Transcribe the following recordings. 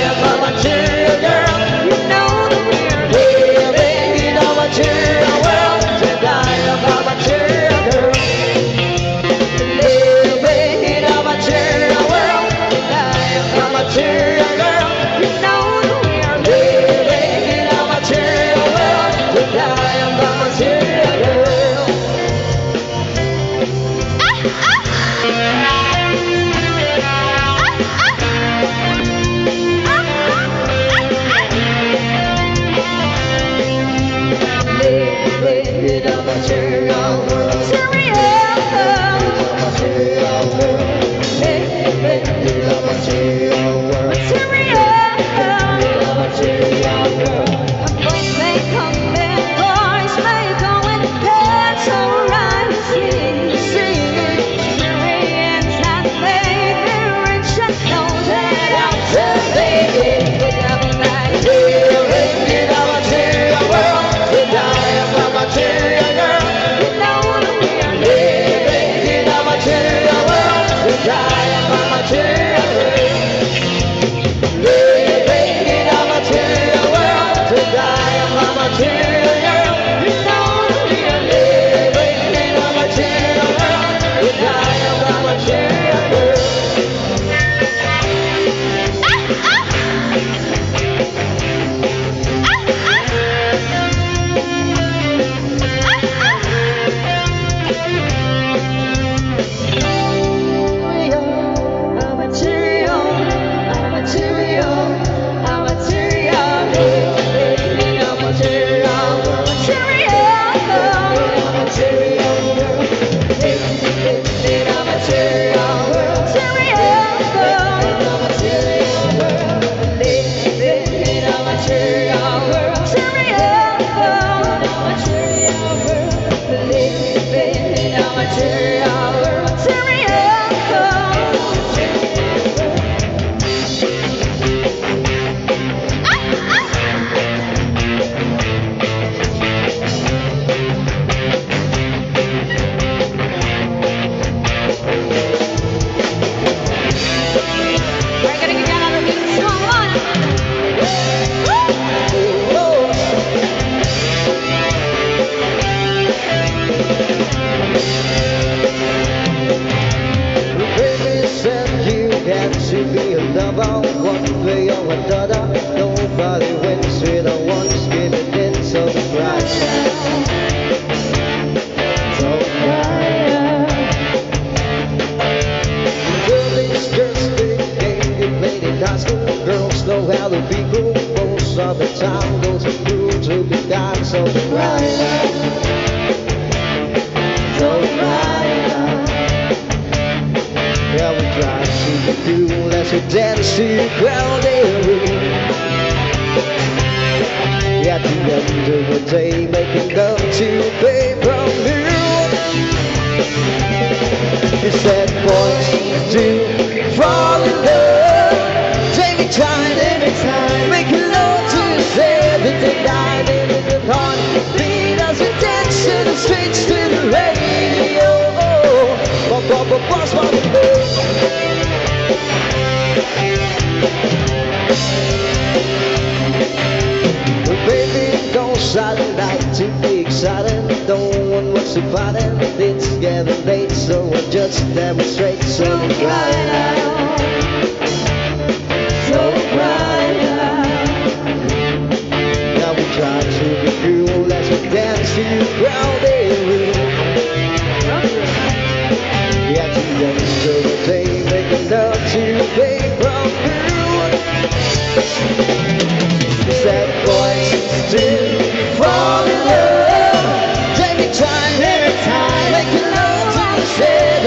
am a material girl. You know that we're living in a material world. And I am a material girl. Living in a material world. And I am a material girl. You know that we're living in a material world. And I am a material girl.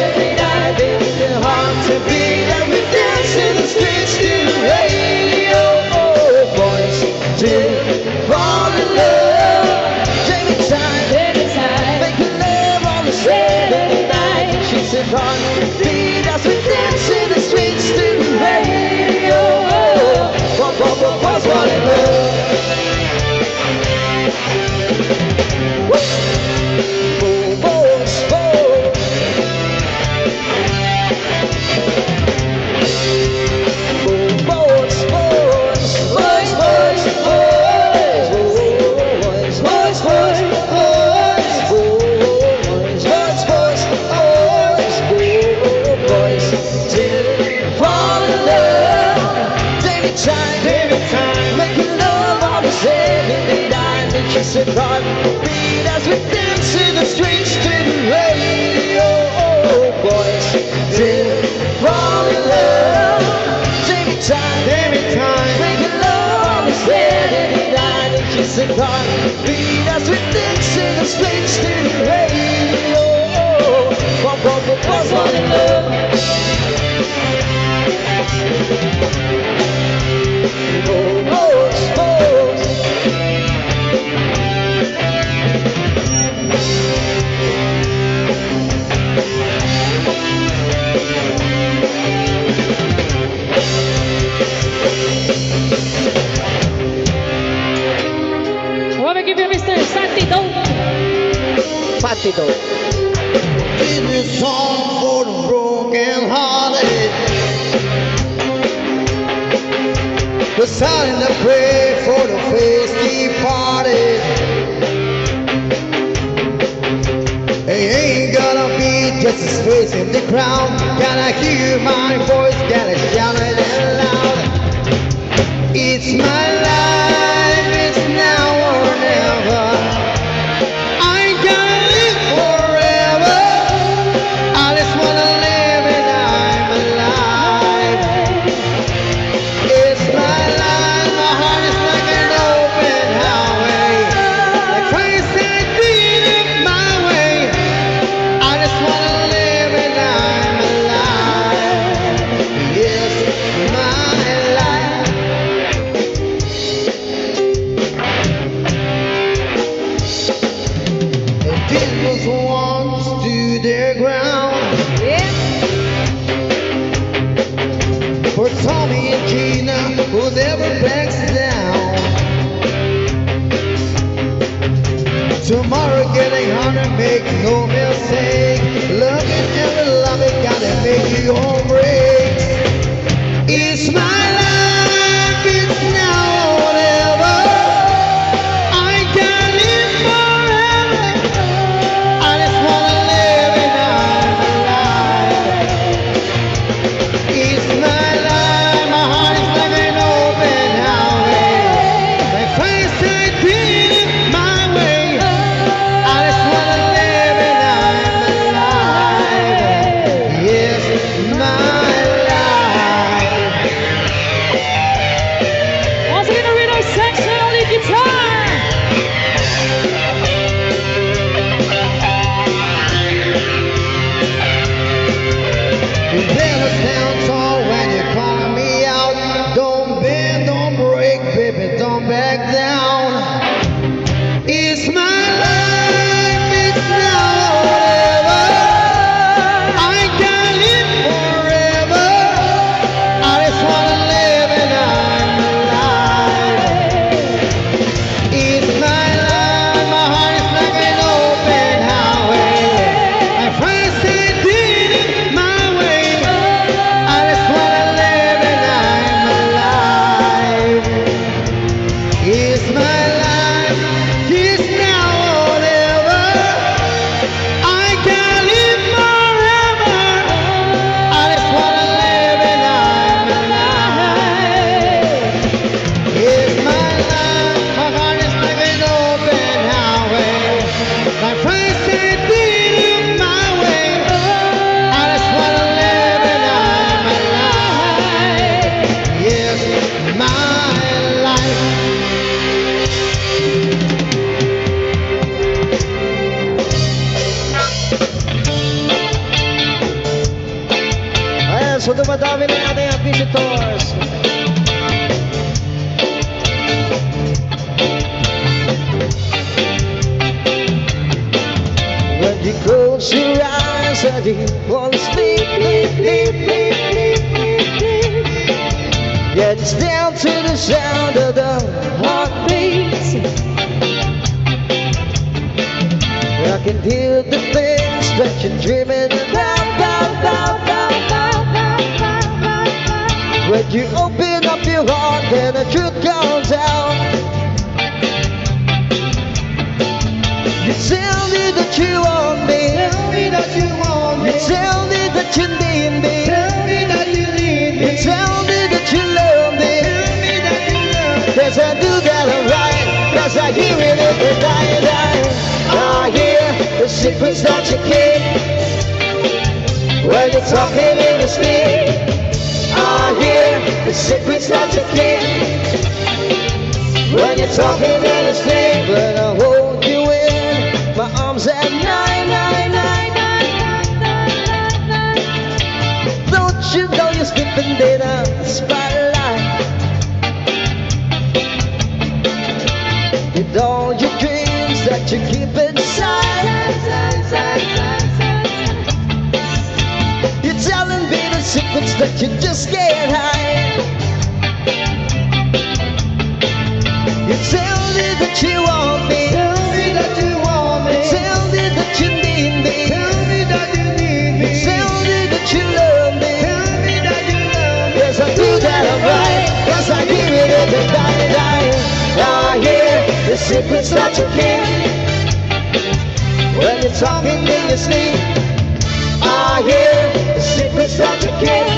Every night, it's hard to be music on. Beat us with Dixie, the strings to the radio. One was all in love. Oh, oh, oh. Fatito. This is a song for the broken hearted. The silent that pray for the face departed. It ain't gonna be just a space in the crowd. Gotta hear my voice, gotta shout it loud. It's my life, it's now or never. Tommy and Gina, who never backs down. Tomorrow getting harder, make no mistake. Love it, never love it, gotta make your own breaks. It's my life, it's now or never. I can't live forever. I just wanna live and I'm alive. It's my So dumadami na ating visitors. When you close your eyes and you wanna sleep, yeah, it's down to the sound of the heartbeats. I can hear the things that you're dreaming about. When you open up your heart and the truth comes out, you tell me that you want me. Tell me that you want me. You tell me that you need me. Tell me that you need me. You tell me that you love me. Tell me that you love me. Cause I do got it right. Cause I hear it every day. I hear the secrets that you keep when you're talking in your sleep. I hear the secrets that you keep when you're talking in the sleep. that you keep inside. You're telling me the secrets that you just can't hide. You tell me that you want me. Tell me that you want me. Tell me that you need me. Tell me that you need me. Tell me that you love me. Tell me that you love me. Yes, I do that right. Yes, I give it everybody. I hear the secrets that you keep when you're talking in your sleep. I hear the secrets that you keep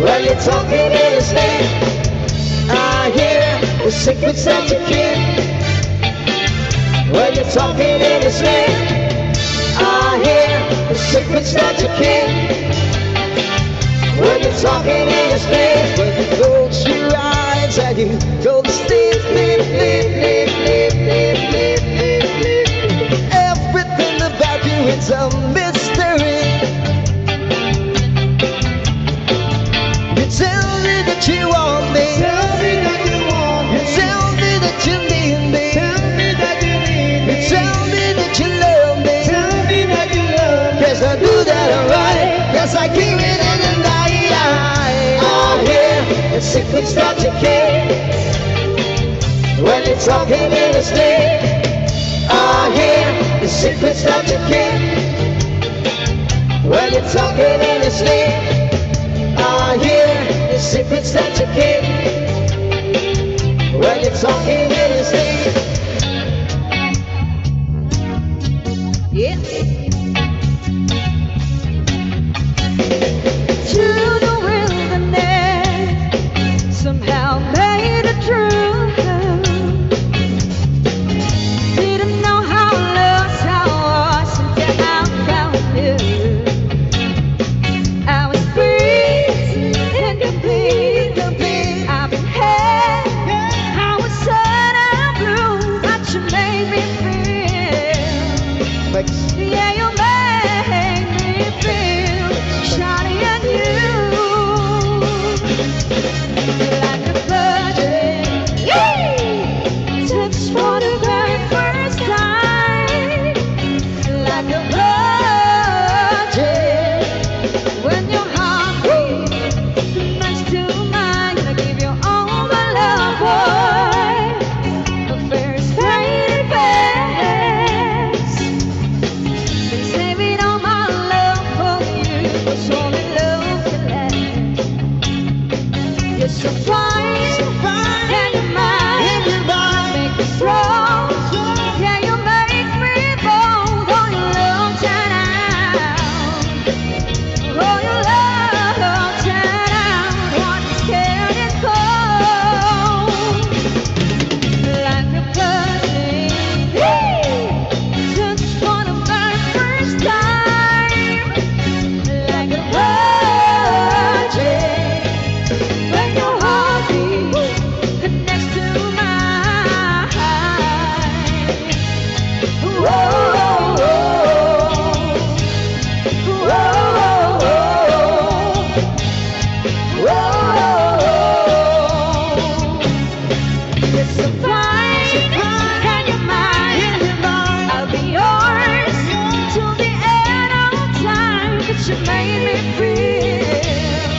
when you're talking in your sleep. I hear the secrets that you keep when you're talking in your sleep. I hear the secrets that you keep when you're talking in your sleep. When you close your eyes and you go to sleep, sleep, sleep, sleep, sleep, sleep, sleep, sleep, sleep. Everything about you is a mystery. You tell me that you want me. Tell me that you want me. You tell me that you need me. Tell me that you need me. You tell me that you love me. Tell me that you love me. Yes, I do that right. Yes, I keep it in the night. I hear the secrets that you keep when you're talking in the sleep. I hear the secrets that you keep when you're talking in the sleep. I hear the secrets that you keep when you're talking in the sleep. Yeah. To the wilderness, somehow made it true. Didn't know how lost I was until I found you. I was free and complete. I've been had. I was sad and blue, but you made me feel. Yeah, you made me feel shiny and new, like a virgin. Yeah, touched for the very first time, like a virgin. When your heart beats next to mine, I give you all my love, boy. The first faded fast. Been saving all my love for you, 'cause only love can last. You're so fine, and you're mine, make me strong. Yeah, you make me bold. Oh, your love turn out. Oh, your love turn out. What is scared and cold, like a virgin. Touched for the very first time, like a virgin. When your heart beats next to mine. Whoa, whoa, you're so fine, and you're mine. I'll be yours till the end of time. But you made me feel.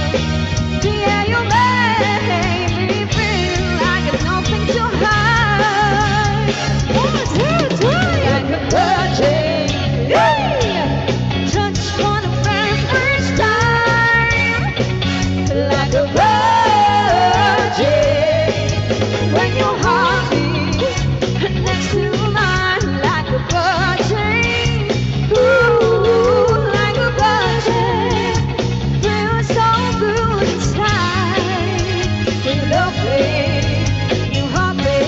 Yeah, you made me feel like it's nothing to hide. 1, 2, 3, like a virgin. Yeah, touched for the very first time, like a virgin. When your heart beats next to mine, like a virgin. Ooh, like a virgin. Feels so good inside. You love me, you heart me,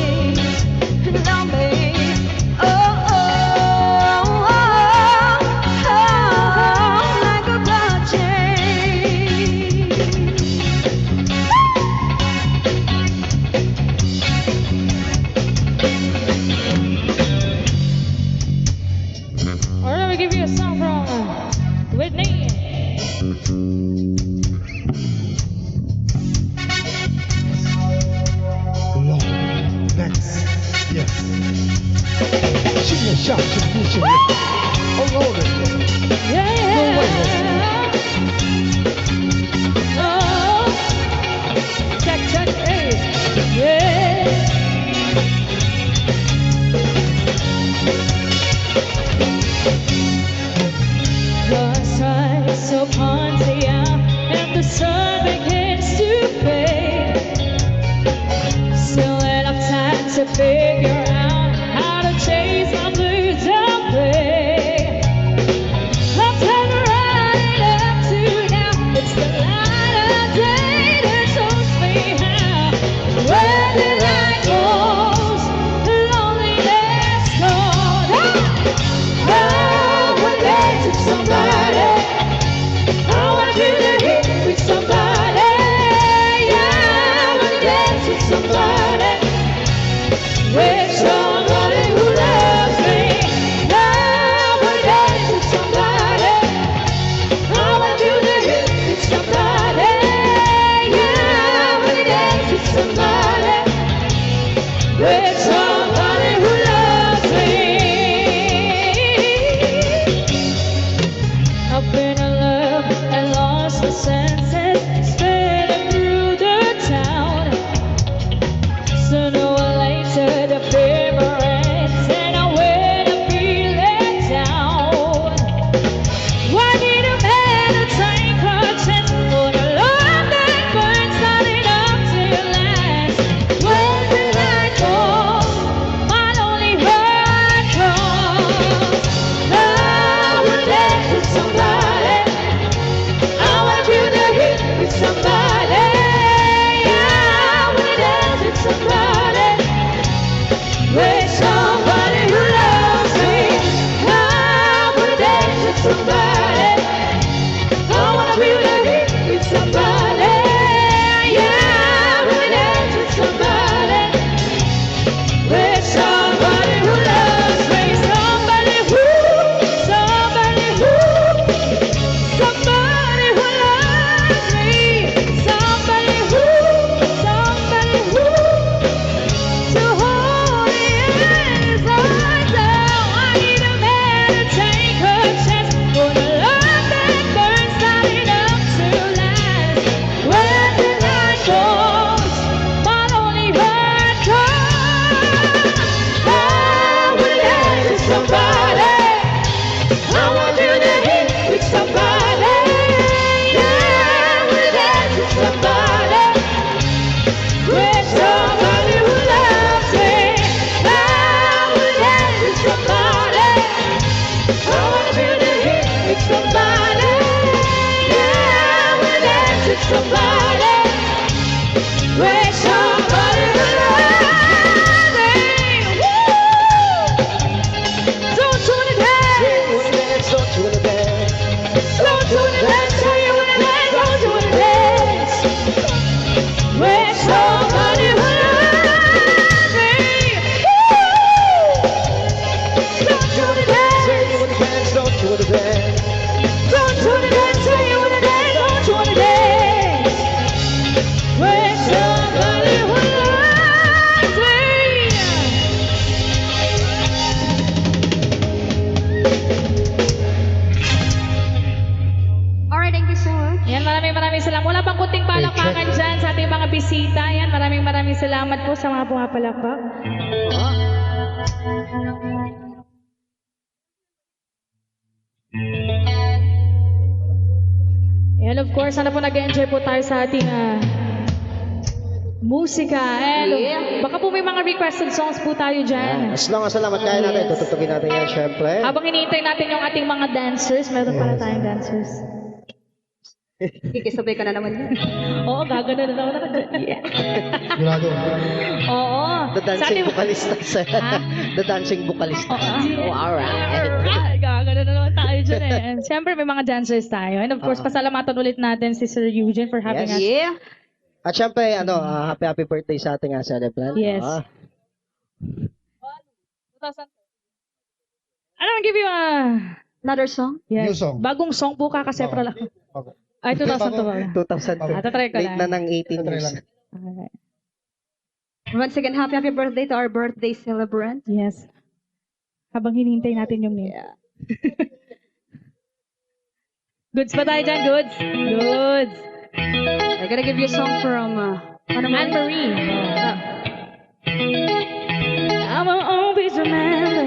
you love me. Oh, oh, oh, oh, like a virgin. All right, let me give you a song from Whitney. Lord, next. Yes. a shot to Gucci. Hold on. Yeah. Oh, check, check, hey. Yeah. The strikes upon the hour and the sun begins to fade. Still enough time to figure out how to chase my blues away. I'm turning right up to now. It's the light of day that shows me how. Where the light goes, the loneliness goes. Oh, one day to somebody. I want you to hit with somebody. Yeah, one day to somebody. With somebody who loves me. I want day to somebody. I want you to hit with somebody. Yeah, I want day to somebody. With somebody who loves me. I've been in love and lost the senses, spinning through the town. Sooner or later the fever ends and I wait to be let down. Why need a man to take a chance for the love that burns not enough to last? When the night goes, my lonely heart calls. I would dance with somebody. I want you to hit with somebody. Yeah, I would dance with somebody. With somebody who loves me. I would dance with somebody. I want you to hit with somebody. Yeah, I would dance with somebody. With somebody who loves me. Somebody who, somebody who, somebody who loves me. Somebody who, to hold me in his arms. Oh, I need a man to take a chance for the love that burns not enough to last. When the night goes, my lonely heart calls. I will dance with somebody. I want you to hit with somebody. Yeah, I will dance with somebody. With somebody who loves me. I will dance with somebody. I want you to hit with somebody. Yeah, I will dance with somebody. With somebody who loves me. Woo! Don't you wanna dance? Don't you wanna dance? Don't you wanna dance? Tell you wanna dance? Don't you wanna dance? With somebody who loves me. Woo! Don't you wanna dance? Say you wanna dance, don't you wanna dance? Don't you wanna dance? Tell you wanna dance? Don't you wanna dance? With somebody who loves me. Alright, thank you so much. Yan, maraming salamat. Wala pang kunting palakpakan dyan sa ating mga bisita. Yan, maraming salamat po sa mga pumapalakpak. And of course, sana po nag-enjoy po tayo sa ating musika. And baka po may mga requested songs po tayo dyan. As long as salamat kaya natin, tututugin natin yan syempre. Habang hinihintay natin yung ating mga dancers, meron pala tayong dancers. Kikisabay ka na naman yan. Oo, gagano na naman ako dyan. Yeah. Grado. Oo. The Sa dancing ating- vocalist. The dancing vocalist. Oh, alright. Gagano na naman tayo dyan eh. And siyempre may mga dancers tayo. And of course, pasalamatan ulit natin si Sir Eugene for having Yes. us. Yeah. At syempre, happy birthday sa ating celebrant. Yes. I don't give you Another song? yes. New song. Bagong song po kakasepra lang. Okay. Ay, 2002 ba? 2002. Tatry ko Late lang. na ng 18 Tatry years. lang. Alright. Once again, happy birthday to our birthday celebrant. Yes. Habang hinihintay natin yung name. Yeah. Goods ba tayo dyan? Goods? Goods. I gotta give you a song from Anne-Marie. I will always remember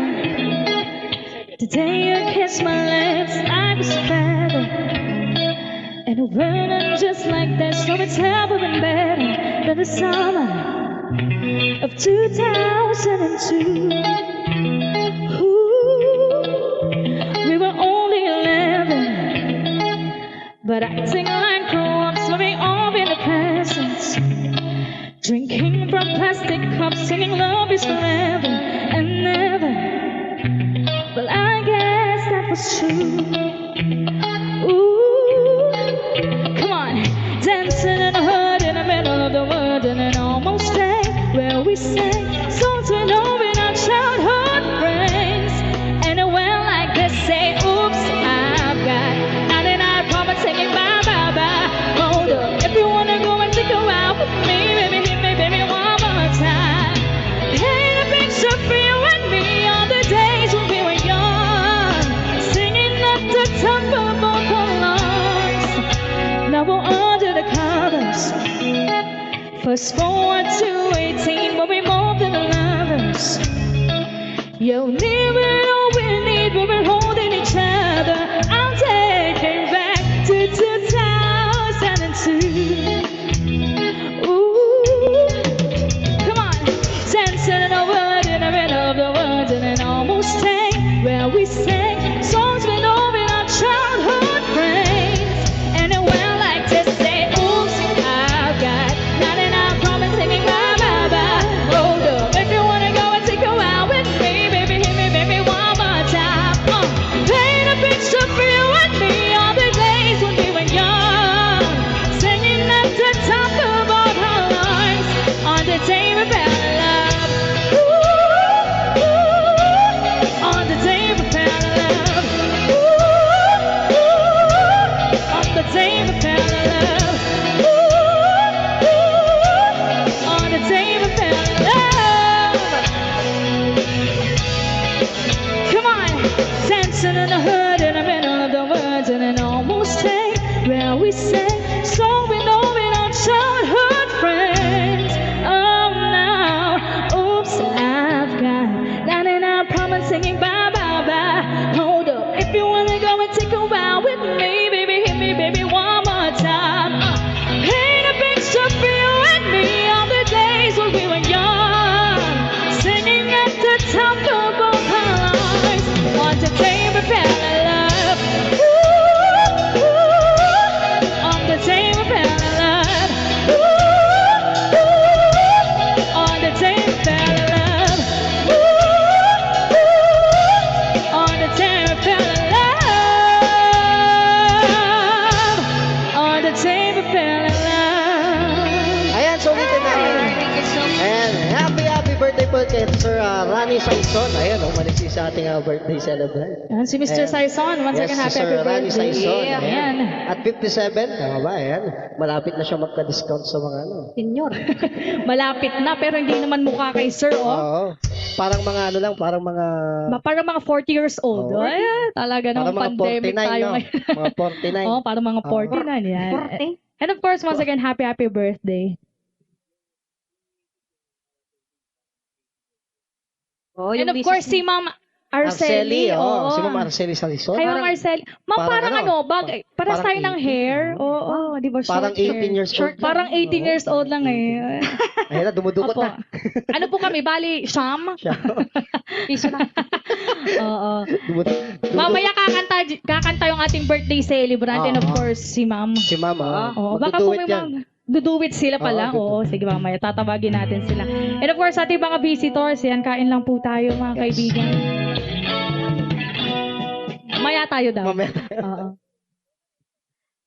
the day you kissed my lips like a feather. And it went just like that, so it's ever been better than the summer of 2002. Ooh, we were only 11, but acting like grown-ups, swimming all in the presents. Drinking from plastic cups, singing love is forever and never. Well, I guess that was true. Ooh, come on, dancing in the hood in the middle of the wood in an almost day where we sang songs we know in our childhood friends. And it went like this, say, oops, I've got 99 problems singing bye, bye, bye. Hold up, if you wanna go and take a ride with me, baby, hit me, baby, one more time. Paint a picture for you and me on the days when we were young, singing at the top of vocal lungs. Now we're under the covers. Fast forward to 18, but we more than lovers. You need it all we need, but we're holding each other. I'm taking back to 2002. Ooh, come on, dancing in the wood in the middle of the woods in an almost day where we sang songs we know in our childhood friends. And it went like this, say, oops, I've got 99 problems singing bye, bye, bye. Hold up, if you wanna go and take a ride with me, baby, hit me, baby, one more time. Paint a picture for you and me on the days when we were young, singing at the top of our lungs on the day we fell in love. Ooh, ooh, on the day we fell in love. Ooh, ooh, on the day we fell in love. Ooh, ooh, on the day we fell in love. Come on, dancing in the hood in the middle of the woods in an almost day where we sang song we know in our childhood friends. Oh now, oops, I've got 99 problems singing bye, bye, bye. Hold up, if you wanna go and take a ride with me, baby, hit me, baby, one more time. Paint a picture for you and me on the days when we were young, singing at the top of our lungs on the day we fell in love. Ooh, ooh, on the day we fell in love. Ooh, ooh, on the day we fell in love. Ooh, ooh, on the day we fell in love. On the day we fell in love. Ayan, so ulitin namin. Thank you so much. And happy birthday po kay Sir Rani Saison. Ayan, umalis sa ating birthday celebrant. Yan, si Mr. Ayan. Saison, once Yes, again, si happy Sir Rani birthday. Saison. Ayan. At 57, tama ba? Ayan. Malapit na siya magka-discount sa mga ano. Senior. Malapit na, pero hindi naman mukha kay Sir, oh. Oo. Parang mga ano lang, parang mga... Parang mga 40 years old. Oo. Ay, talaga Parang nung mga pandemic 49, tayo no? ngayon. Mga 49. Oh, parang mga 49 yan. 40. And of course, once again, happy birthday. Oh, And of course, si Ma'am Arceli. Oo. Si Ma'am Arceli Salison. Hi, Ma'am Arceli. Ma'am, parang ano, para parang tayo ng 18, hair. Oo, di ba short Parang 18 hair. years old. Parang 18 years old lang eh. Ayan na, dumudukot Opo. na. Ano po kami? Bali, Sham? Siya. Piso na. Oo. Dumudukot. Mamaya kakanta yung ating birthday celebrant and of Oo. course si Ma'am. Si Mama. Oo, baka po may duduwit sila pala. Oo, Oo, sige mamaya tatawagin natin sila. And of course, ating mga visitors, yan, kain lang po tayo mga kaibigan. Mamaya tayo daw. Mamaya. Oo.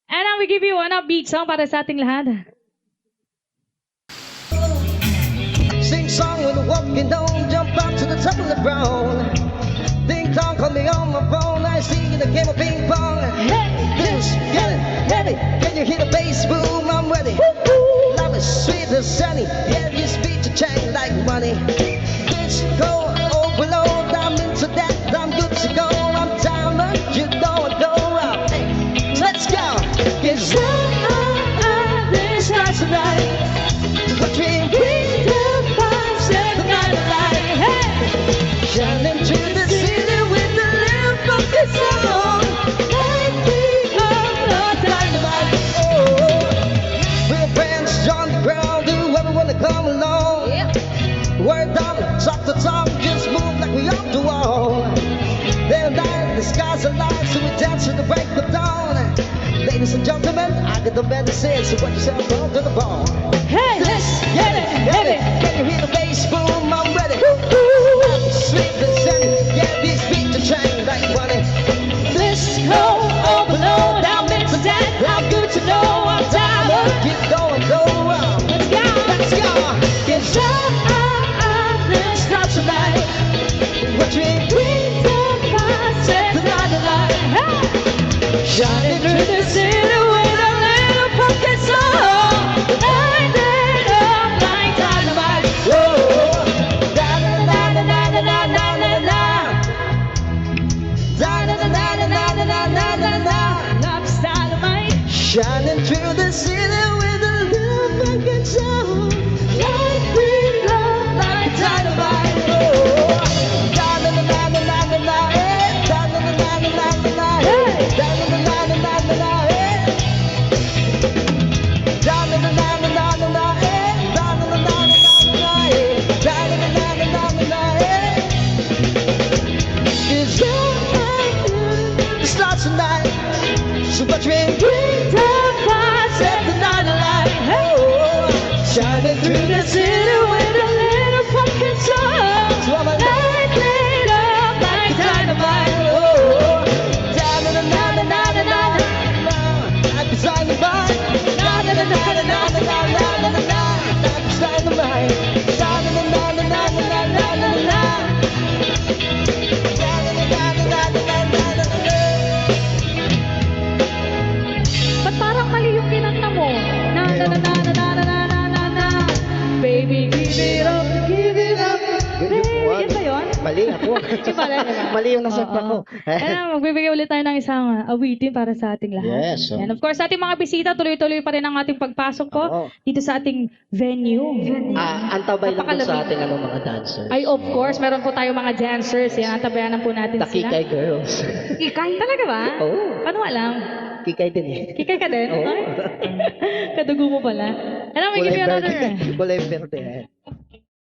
And now we give you one upbeat song para sa ating lahat. Sing song when walking down, jump up to the top of the brown. Ding dong, call me on my phone. I see you in the game of ping pong. Hey, this getting heavy. Can you hear the bass boom? I'm ready. Love is sweet and sunny. Yeah, you speak to change like money. Let's go overload. I'm into that Caranto Band says, so what yourself on to the ball. Hey, let's get it, heavy. Can you hear the bass boom already? Sweet and sunny, yeah, these beats are trained like running. Let's go overload. I'll mix and that. How good to know I'm tired. Keep going, go on. Let's go. Let's go. It's let's start tonight. What you ain't Green top fire, set the night alight. Hey! Shining through the city with a little pocket song. Lighting up like dynamite. whoa. Da da da da da da da da da da. Da da da da da da da da da da. Love's dynamite. Shining through the city with a little fucking sound. Lighting up like dynamite. Oh, da da da da da da da da. Eh. Da da da da da da da da. Hey. Da da da da da da da da. Eh. Da da da da da da da da. Eh. Da da da da da da da. Eh. Da da da da da da da. Eh. It's it starts tonight. So what you ain't Green top fire, set the night alight. Hey! shining through Through the city with a little pocket song. So I'm a Lighting up like dynamite. oh, da da da da da da da da da. I'm beside the bar. Da da da da da da da da da da da. I'm beside the bar. Da da da da da da da da da da da. Da da da da da da da da da da. Ba't parang mali yung kinanta mo? Na na na na na na na na na na na. Baby, give it up, give it up. Baby, yun ba yun? Mali ako. Yung pala, diba? Mali yung nasakta ko. Ayan, magbibigay ulit tayo ng isang awitin para sa ating lahat. Yes, oh. And of course, sa ating mga bisita, tuloy-tuloy pa rin ang ating pagpasok po Oo. dito sa ating venue. Antabay lang po sa Napakalamig. ating mga dancers. Ay, of course, meron po tayo mga dancers. Yan, antabayanan po natin The sila. Kikay girls. Kikay? Talaga ba? Oo. Paano alam? Kikay din eh. Kikay ka din? Oo. Ay, kadugo mo pala. Alam mo, give you another. Kulay verde.